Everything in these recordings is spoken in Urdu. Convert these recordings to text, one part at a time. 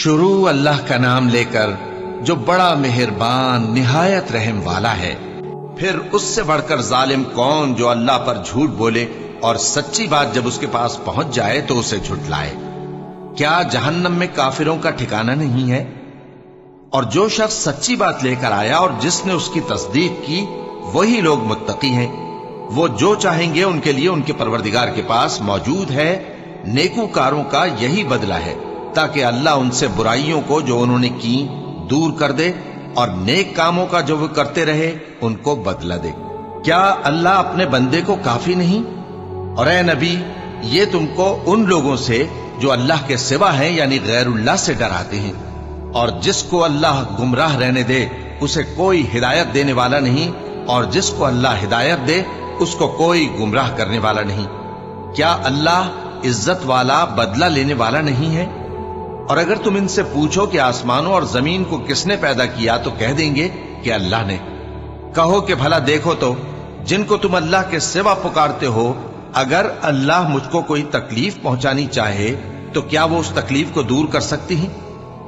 شروع اللہ کا نام لے کر جو بڑا مہربان نہایت رحم والا ہے۔ پھر اس سے بڑھ کر ظالم کون جو اللہ پر جھوٹ بولے اور سچی بات جب اس کے پاس پہنچ جائے تو اسے جھٹلائے۔ کیا جہنم میں کافروں کا ٹھکانہ نہیں ہے؟ اور جو شخص سچی بات لے کر آیا اور جس نے اس کی تصدیق کی وہی لوگ متقی ہیں۔ وہ جو چاہیں گے ان کے لیے ان کے پروردگار کے پاس موجود ہے۔ نیکوکاروں کا یہی بدلہ ہے تاکہ اللہ ان سے برائیوں کو جو انہوں نے کی دور کر دے اور نیک کاموں کا جو وہ کرتے رہے ان کو بدلہ دے۔ کیا اللہ اپنے بندے کو کافی نہیں؟ اور اے نبی، یہ تم کو ان لوگوں سے جو اللہ کے سوا ہیں یعنی غیر اللہ سے ڈراتے ہیں، اور جس کو اللہ گمراہ رہنے دے اسے کوئی ہدایت دینے والا نہیں، اور جس کو اللہ ہدایت دے اس کو کوئی گمراہ کرنے والا نہیں۔ کیا اللہ عزت والا بدلہ لینے والا نہیں ہے؟ اور اگر تم ان سے پوچھو کہ آسمانوں اور زمین کو کس نے پیدا کیا تو کہہ دیں گے کہ اللہ نے۔ کہو کہ بھلا دیکھو تو جن کو تم اللہ کے سوا پکارتے ہو، اگر اللہ مجھ کو کوئی تکلیف پہنچانی چاہے تو کیا وہ اس تکلیف کو دور کر سکتی ہیں؟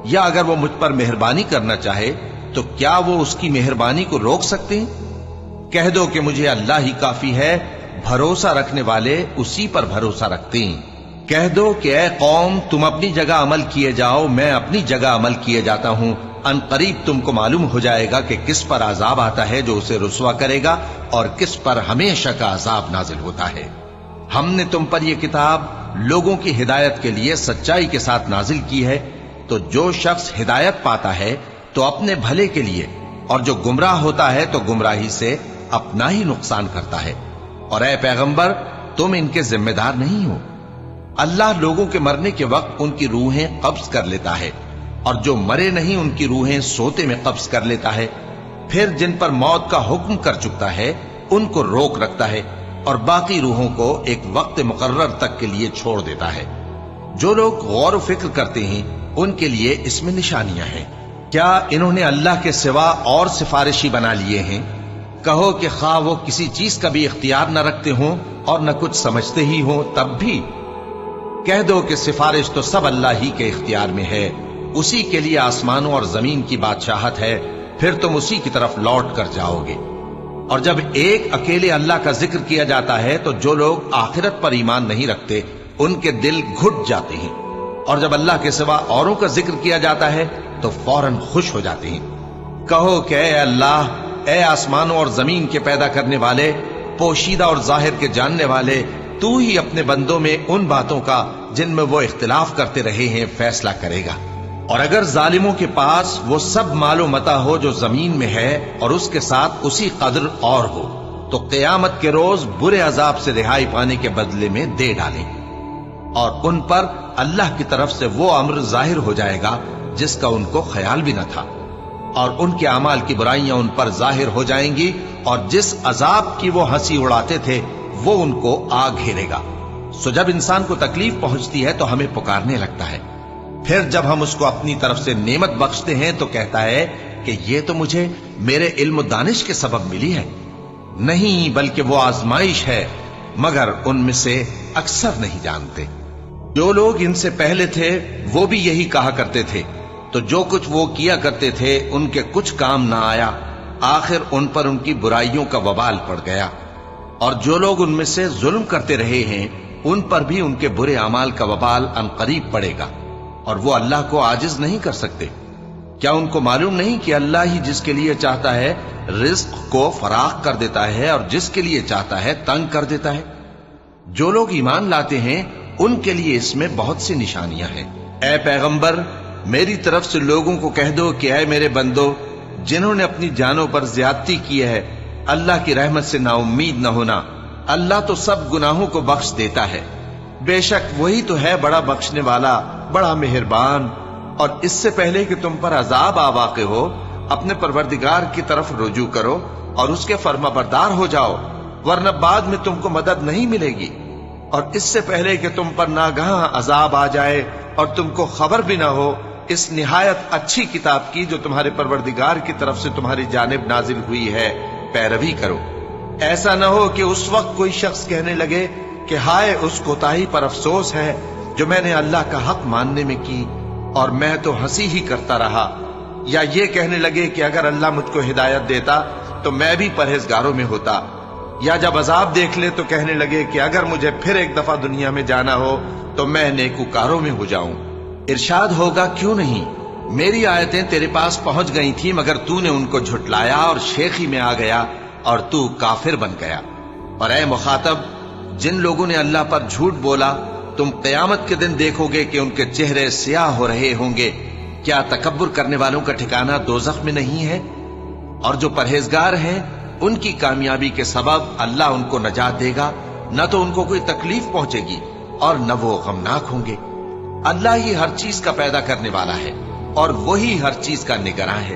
یا اگر وہ مجھ پر مہربانی کرنا چاہے تو کیا وہ اس کی مہربانی کو روک سکتے ہیں؟ کہہ دو کہ مجھے اللہ ہی کافی ہے، بھروسہ رکھنے والے اسی پر بھروسہ رکھتے ہیں۔ کہہ دو کہ اے قوم تم اپنی جگہ عمل کیے جاؤ، میں اپنی جگہ عمل کیے جاتا ہوں، ان قریب تم کو معلوم ہو جائے گا کہ کس پر عذاب آتا ہے جو اسے رسوا کرے گا اور کس پر ہمیشہ کا عذاب نازل ہوتا ہے۔ ہم نے تم پر یہ کتاب لوگوں کی ہدایت کے لیے سچائی کے ساتھ نازل کی ہے، تو جو شخص ہدایت پاتا ہے تو اپنے بھلے کے لیے، اور جو گمراہ ہوتا ہے تو گمراہی سے اپنا ہی نقصان کرتا ہے۔ اور اے پیغمبر تم ان کے ذمہ دار نہیں ہو۔ اللہ لوگوں کے مرنے کے وقت ان کی روحیں قبض کر لیتا ہے، اور جو مرے نہیں ان کی روحیں سوتے میں قبض کر لیتا ہے، پھر جن پر موت کا حکم کر چکتا ہے ان کو روک رکھتا ہے، اور باقی روحوں کو ایک وقت مقرر تک کے لیے چھوڑ دیتا ہے۔ جو لوگ غور و فکر کرتے ہیں ان کے لیے اس میں نشانیاں ہیں۔ کیا انہوں نے اللہ کے سوا اور سفارشی بنا لیے ہیں؟ کہو کہ خواہ وہ کسی چیز کا بھی اختیار نہ رکھتے ہوں اور نہ کچھ سمجھتے ہی ہوں تب بھی کہہ دو کہ سفارش تو سب اللہ ہی کے اختیار میں ہے، اسی کے لیے آسمانوں اور زمین کی بادشاہت ہے، پھر تم اسی کی طرف لوٹ کر جاؤ گے۔ اور جب ایک اکیلے اللہ کا ذکر کیا جاتا ہے تو جو لوگ آخرت پر ایمان نہیں رکھتے ان کے دل گھٹ جاتے ہیں، اور جب اللہ کے سوا اوروں کا ذکر کیا جاتا ہے تو فوراً خوش ہو جاتے ہیں۔ کہو کہ اے اللہ، اے آسمانوں اور زمین کے پیدا کرنے والے، پوشیدہ اور ظاہر کے جاننے والے، تو ہی اپنے بندوں میں ان باتوں کا جن میں وہ اختلاف کرتے رہے ہیں فیصلہ کرے گا۔ اور اگر ظالموں کے پاس وہ سب مال و متاع ہو جو زمین میں ہے اور اس کے ساتھ اسی قدر اور ہو تو قیامت کے روز برے عذاب سے رہائی پانے کے بدلے میں دے ڈالیں، اور ان پر اللہ کی طرف سے وہ امر ظاہر ہو جائے گا جس کا ان کو خیال بھی نہ تھا، اور ان کے اعمال کی برائیاں ان پر ظاہر ہو جائیں گی، اور جس عذاب کی وہ ہنسی اڑاتے تھے وہ ان کو آ گھیرے گا۔ سو جب انسان کو تکلیف پہنچتی ہے تو ہمیں پکارنے لگتا ہے، پھر جب ہم اس کو اپنی طرف سے نعمت بخشتے ہیں تو کہتا ہے کہ یہ تو مجھے میرے علم و دانش کے سبب ملی ہے۔ نہیں، بلکہ وہ آزمائش ہے، مگر ان میں سے اکثر نہیں جانتے۔ جو لوگ ان سے پہلے تھے وہ بھی یہی کہا کرتے تھے، تو جو کچھ وہ کیا کرتے تھے ان کے کچھ کام نہ آیا، آخر ان پر ان کی برائیوں کا وبال پڑ گیا۔ اور جو لوگ ان میں سے ظلم کرتے رہے ہیں ان پر بھی ان کے برے اعمال کا وبال عنقریب پڑے گا، اور وہ اللہ کو عاجز نہیں کر سکتے۔ کیا ان کو معلوم نہیں کہ اللہ ہی جس کے لیے چاہتا ہے رزق کو فراخ کر دیتا ہے اور جس کے لیے چاہتا ہے تنگ کر دیتا ہے؟ جو لوگ ایمان لاتے ہیں ان کے لیے اس میں بہت سی نشانیاں ہیں۔ اے پیغمبر، میری طرف سے لوگوں کو کہہ دو کہ اے میرے بندو، جنہوں نے اپنی جانوں پر زیادتی کی ہے، اللہ کی رحمت سے نا امید نہ ہونا۔ اللہ تو سب گناہوں کو بخش دیتا ہے، بے شک وہی تو ہے بڑا بخشنے والا، بڑا مہربان۔ اور اس سے پہلے کہ تم پر عذاب آ واقع ہو، اپنے پروردگار کی طرف رجوع کرو اور اس کے فرما بردار ہو جاؤ، ورنہ بعد میں تم کو مدد نہیں ملے گی۔ اور اس سے پہلے کہ تم پر ناگہاں عذاب آ جائے اور تم کو خبر بھی نہ ہو، اس نہایت اچھی کتاب کی جو تمہارے پروردگار کی طرف سے تمہاری جانب نازل ہوئی ہے پیروی کرو۔ ایسا نہ ہو کہ اس وقت کوئی شخص کہنے لگے کہ ہائے اس کوتاہی پر افسوس ہے جو میں نے اللہ کا حق ماننے میں کی اور میں تو ہنسی ہی کرتا رہا، یا یہ کہنے لگے کہ اگر اللہ مجھ کو ہدایت دیتا تو میں بھی پرہیزگاروں میں ہوتا، یا جب عذاب دیکھ لے تو کہنے لگے کہ اگر مجھے پھر ایک دفعہ دنیا میں جانا ہو تو میں نیکوکاروں میں ہو جاؤں۔ ارشاد ہوگا کیوں نہیں، میری آیتیں تیرے پاس پہنچ گئی تھی مگر تو نے ان کو جھٹلایا اور شیخی میں آ گیا اور تو کافر بن گیا۔ اور اے مخاطب، جن لوگوں نے اللہ پر جھوٹ بولا تم قیامت کے دن دیکھو گے کہ ان کے چہرے سیاہ ہو رہے ہوں گے۔ کیا تکبر کرنے والوں کا ٹھکانہ دوزخ میں نہیں ہے؟ اور جو پرہیزگار ہیں ان کی کامیابی کے سبب اللہ ان کو نجات دے گا، نہ تو ان کو کوئی تکلیف پہنچے گی اور نہ وہ غمناک ہوں گے۔ اللہ ہی ہر چیز کا پیدا کرنے والا ہے اور وہی ہر چیز کا نگراں ہے۔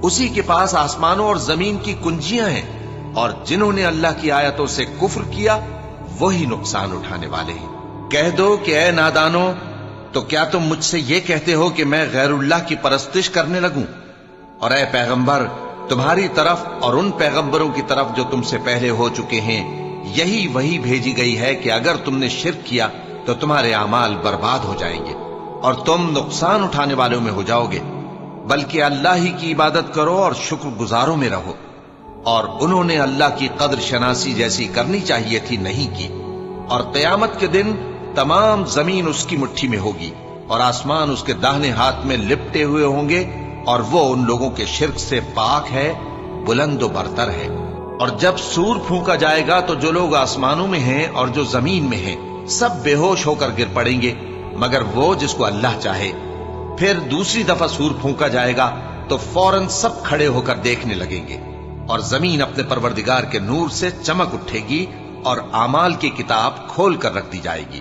اسی کے پاس آسمانوں اور زمین کی کنجیاں ہیں، اور جنہوں نے اللہ کی آیتوں سے کفر کیا وہی نقصان اٹھانے والے ہیں۔ کہہ دو کہ اے نادانو، تو کیا تم مجھ سے یہ کہتے ہو کہ میں غیر اللہ کی پرستش کرنے لگوں؟ اور اے پیغمبر، تمہاری طرف اور ان پیغمبروں کی طرف جو تم سے پہلے ہو چکے ہیں یہی وہی بھیجی گئی ہے کہ اگر تم نے شرک کیا تو تمہارے اعمال برباد ہو جائیں گے اور تم نقصان اٹھانے والوں میں ہو جاؤ گے، بلکہ اللہ ہی کی عبادت کرو اور شکر گزاروں میں رہو۔ اور انہوں نے اللہ کی قدر شناسی جیسی کرنی چاہیے تھی نہیں کی۔ اور قیامت کے دن تمام زمین اس کی مٹھی میں ہوگی اور آسمان اس کے داہنے ہاتھ میں لپٹے ہوئے ہوں گے، اور وہ ان لوگوں کے شرک سے پاک ہے، بلند و برتر ہے۔ اور جب سور پھونکا جائے گا تو جو لوگ آسمانوں میں ہیں اور جو زمین میں ہیں سب بے ہوش ہو کر گر پڑیں گے مگر وہ جس کو اللہ چاہے۔ پھر دوسری دفعہ سور پھونکا جائے گا تو فوراً سب کھڑے ہو کر دیکھنے لگیں گے، اور زمین اپنے پروردگار کے نور سے چمک اٹھے گی اور اعمال کی کتاب کھول کر رکھ دی جائے گی،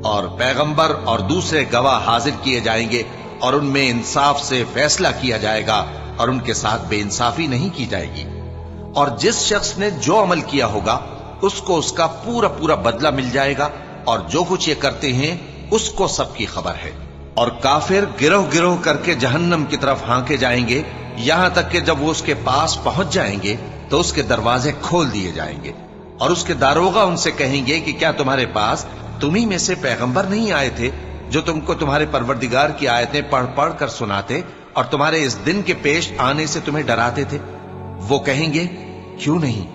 اور پیغمبر اور دوسرے گواہ حاضر کیے جائیں گے، اور ان میں انصاف سے فیصلہ کیا جائے گا اور ان کے ساتھ بے انصافی نہیں کی جائے گی۔ اور جس شخص نے جو عمل کیا ہوگا اس کو اس کا پورا پورا بدلہ مل جائے گا، اور جو کچھ یہ کرتے ہیں اس کو سب کی خبر ہے۔ اور کافر گروہ گروہ کر کے جہنم کی طرف ہانکے جائیں گے، یہاں تک کہ جب وہ اس کے پاس پہنچ جائیں گے تو اس کے دروازے کھول دیے جائیں گے، اور اس کے داروغہ ان سے کہیں گے کہ کیا تمہارے پاس تمہیں میں سے پیغمبر نہیں آئے تھے جو تم کو تمہارے پروردگار کی آیتیں پڑھ پڑھ کر سناتے اور تمہارے اس دن کے پیش آنے سے تمہیں ڈراتے تھے؟ وہ کہیں گے کیوں نہیں،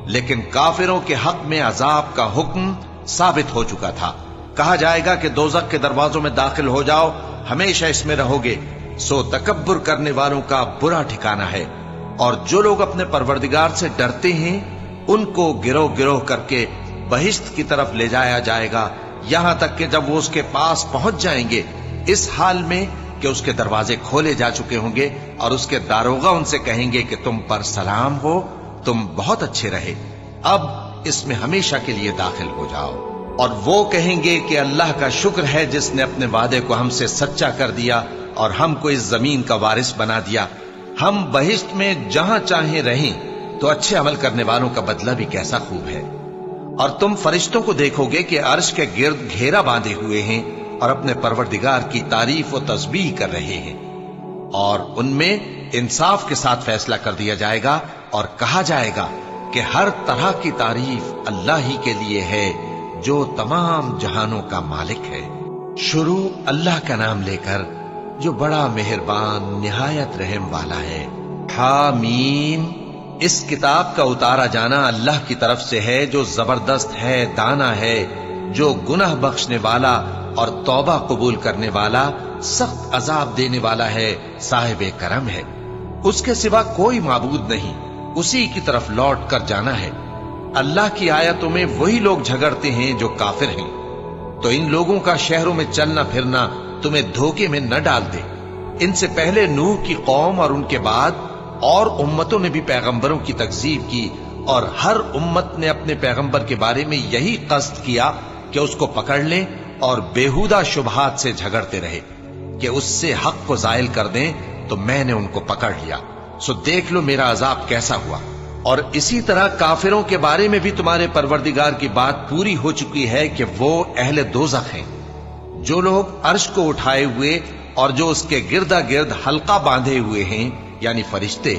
لیکن کافروں کے حق میں عذاب کا حکم ثابت ہو چکا تھا۔ کہا جائے گا کہ دوزخ کے دروازوں میں داخل ہو جاؤ، ہمیشہ اس میں رہو گے، سو تکبر کرنے والوں کا برا ٹھکانہ ہے۔ اور جو لوگ اپنے پروردگار سے ڈرتے ہیں ان کو گروہ گروہ کر کے بہشت کی طرف لے جایا جائے گا، یہاں تک کہ جب وہ اس کے پاس پہنچ جائیں گے اس حال میں کہ اس کے دروازے کھولے جا چکے ہوں گے، اور اس کے داروغہ ان سے کہیں گے کہ تم پر سلام ہو، تم بہت اچھے رہے، اب اس میں ہمیشہ کے لیے داخل ہو جاؤ۔ اور وہ کہیں گے کہ اللہ کا شکر ہے جس نے اپنے وعدے کو ہم سے سچا کر دیا اور ہم کو اس زمین کا وارث بنا دیا، ہم بہشت میں جہاں چاہیں رہیں، تو اچھے عمل کرنے والوں کا بدلہ بھی کیسا خوب ہے۔ اور تم فرشتوں کو دیکھو گے کہ عرش کے گرد گھیرا باندھے ہوئے ہیں اور اپنے پروردگار کی تعریف و تسبیح کر رہے ہیں، اور ان میں انصاف کے ساتھ فیصلہ کر دیا جائے گا، اور کہا جائے گا کہ ہر طرح کی تعریف اللہ ہی کے لیے ہے جو تمام جہانوں کا مالک ہے۔ شروع اللہ کا نام لے کر جو بڑا مہربان نہایت رحم والا ہے۔ حامیم، اس کتاب کا اتارا جانا اللہ کی طرف سے ہے جو زبردست ہے، دانا ہے، جو گناہ بخشنے والا اور توبہ قبول کرنے والا، سخت عذاب دینے والا ہے، صاحب کرم ہے۔ اس کے سوا کوئی معبود نہیں، اسی کی طرف لوٹ کر جانا ہے۔ اللہ کی آیتوں میں وہی لوگ جھگڑتے ہیں جو کافر ہیں، تو ان لوگوں کا شہروں میں چلنا پھرنا تمہیں دھوکے میں نہ ڈال دے۔ ان سے پہلے نوح کی قوم اور ان کے بعد اور امتوں نے بھی پیغمبروں کی تکذیب کی، اور ہر امت نے اپنے پیغمبر کے بارے میں یہی قصد کیا کہ اس کو پکڑ لیں اور بیہودہ شبہات سے جھگڑتے رہے کہ اس سے حق کو زائل کر دیں، تو میں نے ان کو پکڑ لیا، سو دیکھ لو میرا عذاب کیسا ہوا۔ اور اسی طرح کافروں کے بارے میں بھی تمہارے پروردگار کی بات پوری ہو چکی ہے کہ وہ اہل دوزخ ہیں۔ جو لوگ عرش کو اٹھائے ہوئے اور جو اس کے گردا گرد حلقہ باندھے ہوئے ہیں یعنی فرشتے،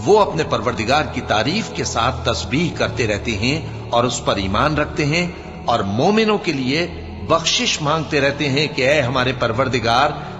وہ اپنے پروردگار کی تعریف کے ساتھ تسبیح کرتے رہتے ہیں اور اس پر ایمان رکھتے ہیں، اور مومنوں کے لیے بخشش مانگتے رہتے ہیں کہ اے ہمارے پروردگار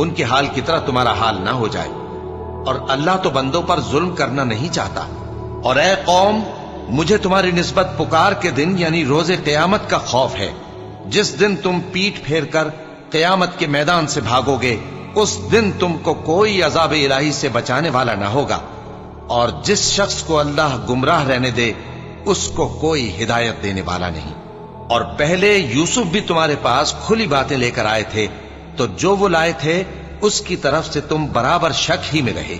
ان کے حال کی طرح تمہارا حال نہ ہو جائے۔ اور اللہ تو بندوں پر ظلم کرنا نہیں چاہتا۔ اور اے قوم، مجھے تمہاری نسبت پکار کے دن یعنی روز قیامت کا خوف ہے، جس دن تم پیٹ پھیر کر قیامت کے میدان سے بھاگو گے۔ اس دن تم کو کوئی عذاب الہی سے بچانے والا نہ ہوگا، اور جس شخص کو اللہ گمراہ رہنے دے اس کو کوئی ہدایت دینے والا نہیں۔ اور پہلے یوسف بھی تمہارے پاس کھلی باتیں لے کر آئے تھے، تو جو وہ لائے تھے اس کی طرف سے تم برابر شک ہی میں رہے،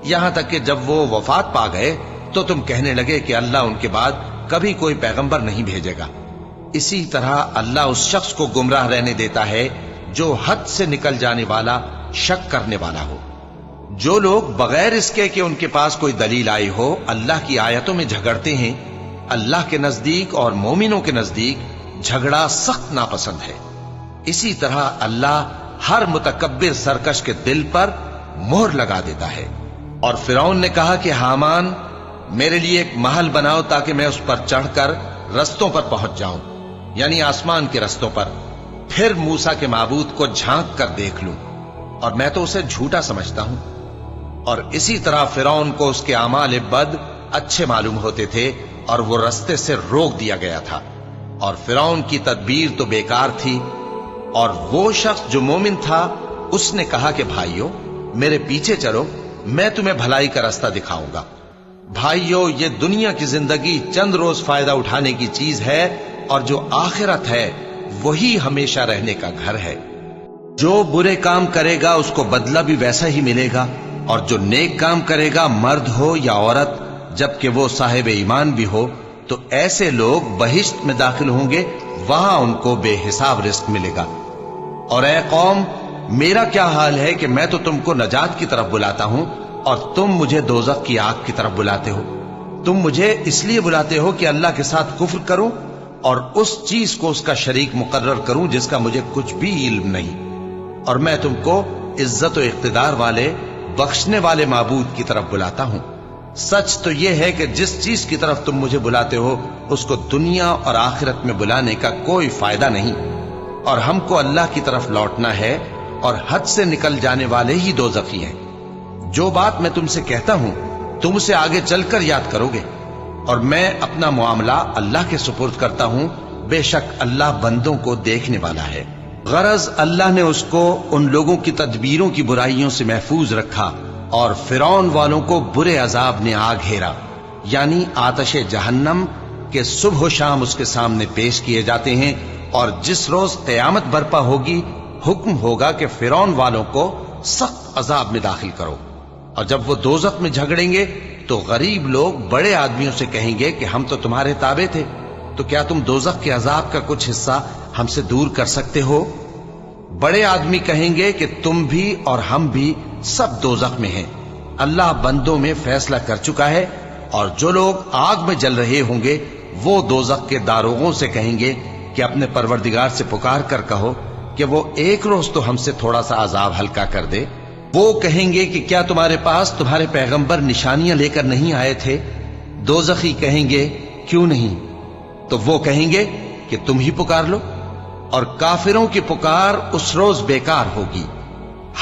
یہاں تک کہ جب وہ وفات پا گئے تو تم کہنے لگے کہ اللہ ان کے بعد کبھی کوئی پیغمبر نہیں بھیجے گا۔ اسی طرح اللہ اس شخص کو گمراہ رہنے دیتا ہے جو حد سے نکل جانے والا، شک کرنے والا ہو۔ جو لوگ بغیر اس کے کہ ان کے پاس کوئی دلیل آئی ہو اللہ کی آیتوں میں جھگڑتے ہیں، اللہ کے نزدیک اور مومنوں کے نزدیک جھگڑا سخت ناپسند ہے۔ اسی طرح اللہ ہر متکبر سرکش کے دل پر مہر لگا دیتا ہے۔ اور فرعون نے کہا کہ حامان، میرے لیے ایک محل بناؤ تاکہ میں اس پر چڑھ کر رستوں پر پہنچ جاؤں، یعنی آسمان کے رستوں پر، پھر موسیٰ کے معبود کو جھانک کر دیکھ لوں، اور میں تو اسے جھوٹا سمجھتا ہوں۔ اور اسی طرح فرعون کو اس کے اعمال بد اچھے معلوم ہوتے تھے اور وہ رستے سے روک دیا گیا تھا، اور فرعون کی تدبیر تو بیکار تھی۔ اور وہ شخص جو مومن تھا اس نے کہا کہ بھائیو میرے پیچھے چلو، میں تمہیں بھلائی کا راستہ دکھاؤں گا۔ بھائیو، یہ دنیا کی زندگی چند روز فائدہ اٹھانے کی چیز ہے، اور جو آخرت ہے وہی ہمیشہ رہنے کا گھر ہے۔ جو برے کام کرے گا اس کو بدلہ بھی ویسا ہی ملے گا، اور جو نیک کام کرے گا، مرد ہو یا عورت، جبکہ وہ صاحب ایمان بھی ہو، تو ایسے لوگ بہشت میں داخل ہوں گے، وہاں ان کو بے حساب رزق ملے گا۔ اور اے قوم، میرا کیا حال ہے کہ میں تو تم کو نجات کی طرف بلاتا ہوں اور تم مجھے دوزخ کی آگ کی طرف بلاتے ہو۔ تم مجھے اس لیے بلاتے ہو کہ اللہ کے ساتھ کفر کروں اور اس چیز کو اس کا شریک مقرر کروں جس کا مجھے کچھ بھی علم نہیں، اور میں تم کو عزت و اقتدار والے، بخشنے والے معبود کی طرف بلاتا ہوں۔ سچ تو یہ ہے کہ جس چیز کی طرف تم مجھے بلاتے ہو اس کو دنیا اور آخرت میں بلانے کا کوئی فائدہ نہیں، اور ہم کو اللہ کی طرف لوٹنا ہے، اور حد سے نکل جانے والے ہی دوزخی ہیں۔ جو بات میں تم سے کہتا ہوں تم اسے آگے چل کر یاد کرو گے، اور میں اپنا معاملہ اللہ کے سپرد کرتا ہوں، بے شک اللہ بندوں کو دیکھنے والا ہے۔ غرض اللہ نے اس کو ان لوگوں کی تدبیروں کی برائیوں سے محفوظ رکھا، اور فرعون والوں کو برے عذاب نے آ گھیرا، یعنی آتش جہنم کے صبح و شام اس کے سامنے پیش کیے جاتے ہیں۔ اور جس روز قیامت برپا ہوگی حکم ہوگا کہ فرعون والوں کو سخت عذاب میں داخل کرو۔ اور جب وہ دوزخ میں جھگڑیں گے تو غریب لوگ بڑے آدمیوں سے کہیں گے کہ ہم تو تمہارے تابع تھے، تو کیا تم دوزخ کے عذاب کا کچھ حصہ ہم سے دور کر سکتے ہو؟ بڑے آدمی کہیں گے کہ تم بھی اور ہم بھی سب دوزخ میں ہیں، اللہ بندوں میں فیصلہ کر چکا ہے۔ اور جو لوگ آگ میں جل رہے ہوں گے وہ دوزخ کے داروغوں سے کہیں گے کہ اپنے پروردگار سے پکار کر کہو کہ وہ ایک روز تو ہم سے تھوڑا سا عذاب ہلکا کر دے۔ وہ کہیں گے کہ کیا تمہارے پاس تمہارے پیغمبر نشانیاں لے کر نہیں آئے تھے؟ دوزخی کہیں گے کیوں نہیں؟ تو وہ کہیں گے کہ تم ہی پکار لو، اور کافروں کی پکار اس روز بیکار ہوگی۔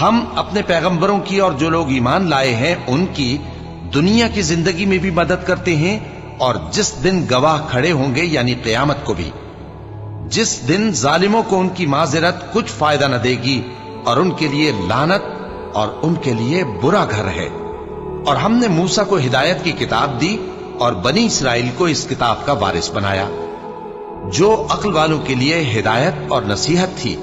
ہم اپنے پیغمبروں کی اور جو لوگ ایمان لائے ہیں ان کی دنیا کی زندگی میں بھی مدد کرتے ہیں، اور جس دن گواہ کھڑے ہوں گے یعنی قیامت کو بھی، جس دن ظالموں کو ان کی معذرت کچھ فائدہ نہ دے گی، اور ان کے لیے لعنت اور ان کے لیے برا گھر ہے۔ اور ہم نے موسیٰ کو ہدایت کی کتاب دی اور بنی اسرائیل کو اس کتاب کا وارث بنایا، جو عقل والوں کے لیے ہدایت اور نصیحت تھی۔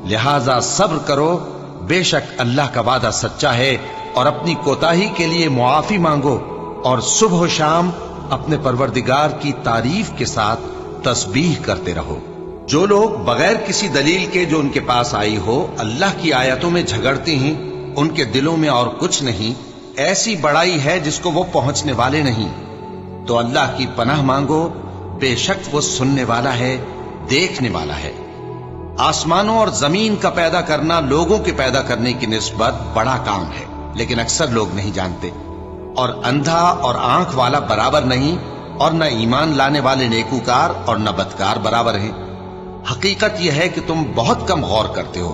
لہذا صبر کرو، بے شک اللہ کا وعدہ سچا ہے، اور اپنی کوتاہی کے لیے معافی مانگو، اور صبح و شام اپنے پروردگار کی تعریف کے ساتھ تسبیح کرتے رہو۔ جو لوگ بغیر کسی دلیل کے جو ان کے پاس آئی ہو اللہ کی آیتوں میں جھگڑتے ہیں، ان کے دلوں میں اور کچھ نہیں، ایسی بڑائی ہے جس کو وہ پہنچنے والے نہیں۔ تو اللہ کی پناہ مانگو، بے شک وہ سننے والا ہے، دیکھنے والا ہے۔ آسمانوں اور زمین کا پیدا کرنا لوگوں کے پیدا کرنے کی نسبت بڑا کام ہے، لیکن اکثر لوگ نہیں جانتے۔ اور اندھا اور آنکھ والا برابر نہیں، اور نہ ایمان لانے والے نیکوکار اور نہ بدکار برابر ہیں۔ حقیقت یہ ہے کہ تم بہت کم غور کرتے ہو۔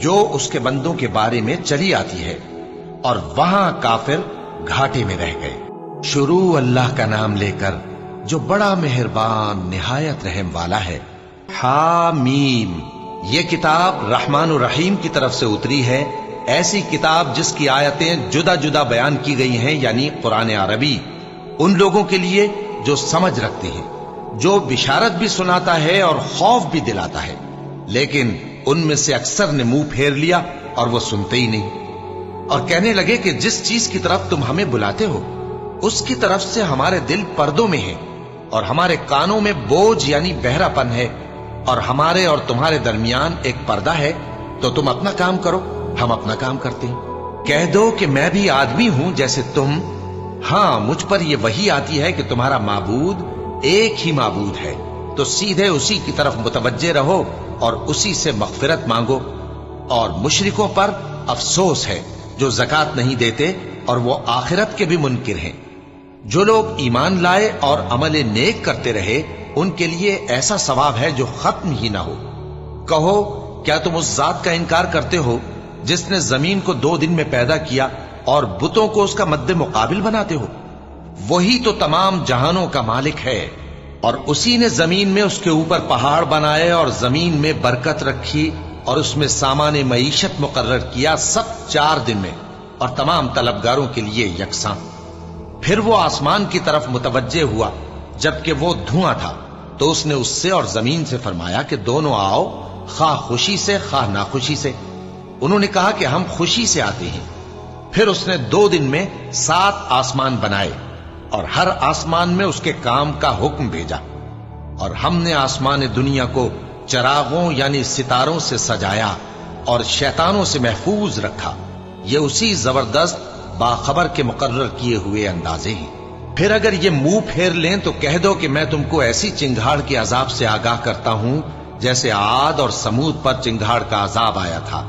جو اس کے بندوں کے بارے میں چلی آتی ہے، اور وہاں کافر گھاٹے میں رہ گئے۔ شروع اللہ کا نام لے کر جو بڑا مہربان نہایت رحم والا ہے۔ حامیم، یہ کتاب رحمان الرحیم کی طرف سے اتری ہے، ایسی کتاب جس کی آیتیں جدا جدا بیان کی گئی ہیں، یعنی قرآن عربی، ان لوگوں کے لیے جو سمجھ رکھتے ہیں، جو بشارت بھی سناتا ہے اور خوف بھی دلاتا ہے۔ لیکن ان میں سے اکثر نے منہ پھیر لیا اور وہ سنتے ہی نہیں، اور کہنے لگے کہ جس چیز کی طرف تم ہمیں بلاتے ہو اس کی طرف سے ہمارے دل پردوں میں ہیں، اور ہمارے کانوں میں بوجھ یعنی بہرا پن ہے، اور ہمارے اور تمہارے درمیان ایک پردہ ہے، تو تم اپنا کام کرو، ہم اپنا کام کرتے ہیں۔ کہہ دو کہ میں بھی آدمی ہوں جیسے تم، ہاں مجھ پر یہ وحی آتی ہے کہ تمہارا معبود ایک ہی معبود ہے، تو سیدھے اسی کی طرف متوجہ رہو اور اسی سے مغفرت مانگو۔ اور مشرکوں پر افسوس ہے جو زکات نہیں دیتے اور وہ آخرت کے بھی منکر ہیں۔ جو لوگ ایمان لائے اور عمل نیک کرتے رہے ان کے لیے ایسا ثواب ہے جو ختم ہی نہ ہو۔ کہو کیا تم اس ذات کا انکار کرتے ہو جس نے زمین کو 2 دن میں پیدا کیا اور بتوں کو اس کا مد مقابل بناتے ہو؟ وہی تو تمام جہانوں کا مالک ہے، اور اسی نے زمین میں اس کے اوپر پہاڑ بنائے اور زمین میں برکت رکھی اور اس میں سامان معیشت مقرر کیا، سب 4 دن میں، اور تمام طلبگاروں کے لیے یکساں۔ پھر وہ آسمان کی طرف متوجہ ہوا جبکہ وہ دھواں تھا، تو اس نے اس سے اور زمین سے فرمایا کہ دونوں آؤ، خواہ خوشی سے خواہ ناخوشی سے۔ انہوں نے کہا کہ ہم خوشی سے آتے ہیں۔ پھر اس نے 2 دن میں 7 آسمان بنائے اور ہر آسمان میں اس کے کام کا حکم بھیجا، اور ہم نے آسمان دنیا کو چراغوں یعنی ستاروں سے سجایا اور شیطانوں سے محفوظ رکھا۔ یہ اسی زبردست باخبر کے مقرر کیے ہوئے اندازے ہیں۔ پھر اگر یہ منہ پھیر لیں تو کہہ دو کہ میں تم کو ایسی چنگھاڑ کے عذاب سے آگاہ کرتا ہوں جیسے عاد اور سمود پر چنگھاڑ کا عذاب آیا تھا،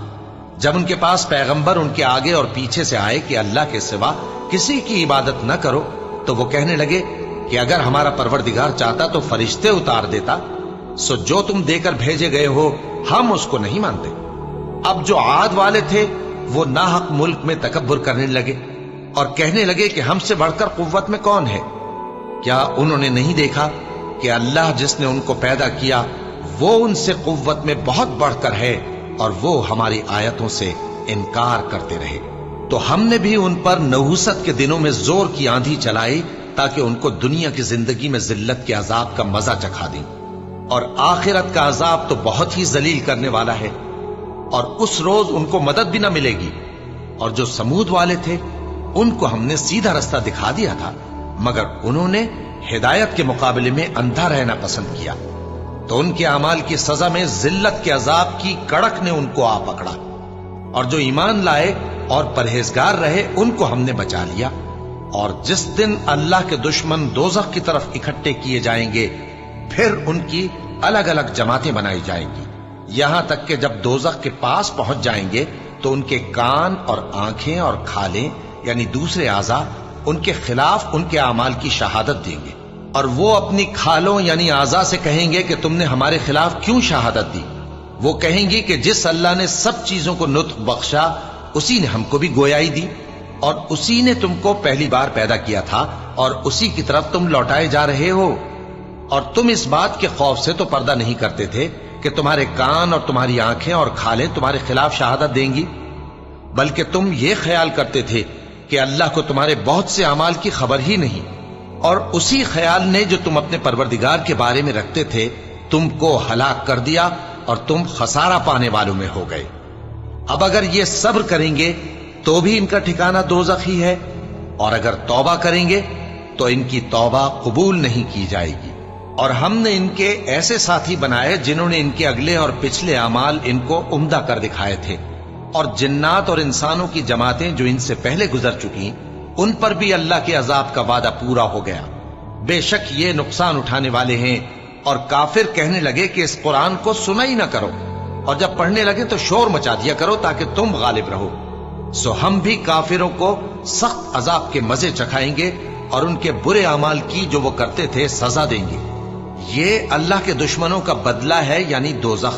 جب ان کے پاس پیغمبر ان کے آگے اور پیچھے سے آئے کہ اللہ کے سوا کسی کی عبادت نہ کرو، تو وہ کہنے لگے کہ اگر ہمارا پروردگار چاہتا تو فرشتے اتار دیتا، سو جو تم دے کر بھیجے گئے ہو ہم اس کو نہیں مانتے۔ اب جو عاد والے تھے وہ ناحق ملک میں تکبر کرنے لگے اور کہنے لگے کہ ہم سے بڑھ کر قوت میں کون ہے؟ کیا انہوں نے نہیں دیکھا کہ اللہ جس نے ان کو پیدا کیا وہ ان سے قوت میں بہت بڑھ کر ہے، اور وہ ہماری آیتوں سے انکار کرتے رہے۔ تو ہم نے بھی ان پر نحوست کے دنوں میں زور کی آندھی چلائی تاکہ ان کو دنیا کی زندگی میں ذلت کے عذاب کا مزہ چکھا دیں، اور آخرت کا عذاب تو بہت ہی ذلیل کرنے والا ہے، اور اس روز ان کو مدد بھی نہ ملے گی۔ اور جو سمود والے تھے ان کو ہم نے سیدھا رستہ دکھا دیا تھا، مگر انہوں نے ہدایت کے مقابلے میں اندھا رہنا پسند کیا، تو ان کے اعمال کی سزا میں ذلت کے عذاب کی کڑک نے ان کو آ پکڑا۔ اور جو ایمان لائے اور پرہیزگار رہے ان کو ہم نے بچا لیا۔ اور جس دن اللہ کے دشمن دوزخ کی طرف اکٹھے کیے جائیں گے پھر ان کی الگ الگ جماعتیں بنائی جائیں گی، یہاں تک کہ جب دوزخ کے پاس پہنچ جائیں گے تو ان کے کان اور آنکھیں اور کھالیں یعنی دوسرے اعضاء ان کے خلاف ان کے اعمال کی شہادت دیں گے، اور وہ اپنی کھالوں یعنی اعضاء سے کہیں گے کہ تم نے ہمارے خلاف کیوں شہادت دی؟ وہ کہیں گی کہ جس اللہ نے سب چیزوں کو نطق بخشا اسی نے ہم کو بھی گویائی دی، اور اسی نے تم کو پہلی بار پیدا کیا تھا اور اسی کی طرف تم لوٹائے جا رہے ہو۔ اور تم اس بات کے خوف سے تو پردہ نہیں کرتے تھے کہ تمہارے کان اور تمہاری آنکھیں اور کھالیں تمہارے خلاف شہادت دیں گی، بلکہ تم یہ خیال کرتے تھے کہ اللہ کو تمہارے بہت سے اعمال کی خبر ہی نہیں، اور اسی خیال نے جو تم اپنے پروردگار کے بارے میں رکھتے تھے تم کو ہلاک کر دیا اور تم خسارہ پانے والوں میں ہو گئے۔ اب اگر یہ صبر کریں گے تو بھی ان کا ٹھکانہ دوزخ ہی ہے، اور اگر توبہ کریں گے تو ان کی توبہ قبول نہیں کی جائے گی۔ اور ہم نے ان کے ایسے ساتھی بنائے جنہوں نے ان کے اگلے اور پچھلے اعمال ان کو عمدہ کر دکھائے تھے، اور جنات اور انسانوں کی جماعتیں جو ان سے پہلے گزر چکی ان پر بھی اللہ کے عذاب کا وعدہ پورا ہو گیا۔ بے شک یہ نقصان اٹھانے والے ہیں۔ اور کافر کہنے لگے کہ اس قرآن کو سنا ہی نہ کرو، اور جب پڑھنے لگے تو شور مچا دیا کرو تاکہ تم غالب رہو۔ سو ہم بھی کافروں کو سخت عذاب کے مزے چکھائیں گے اور ان کے برے اعمال کی جو وہ کرتے تھے سزا دیں گے۔ یہ اللہ کے دشمنوں کا بدلہ ہے یعنی دوزخ۔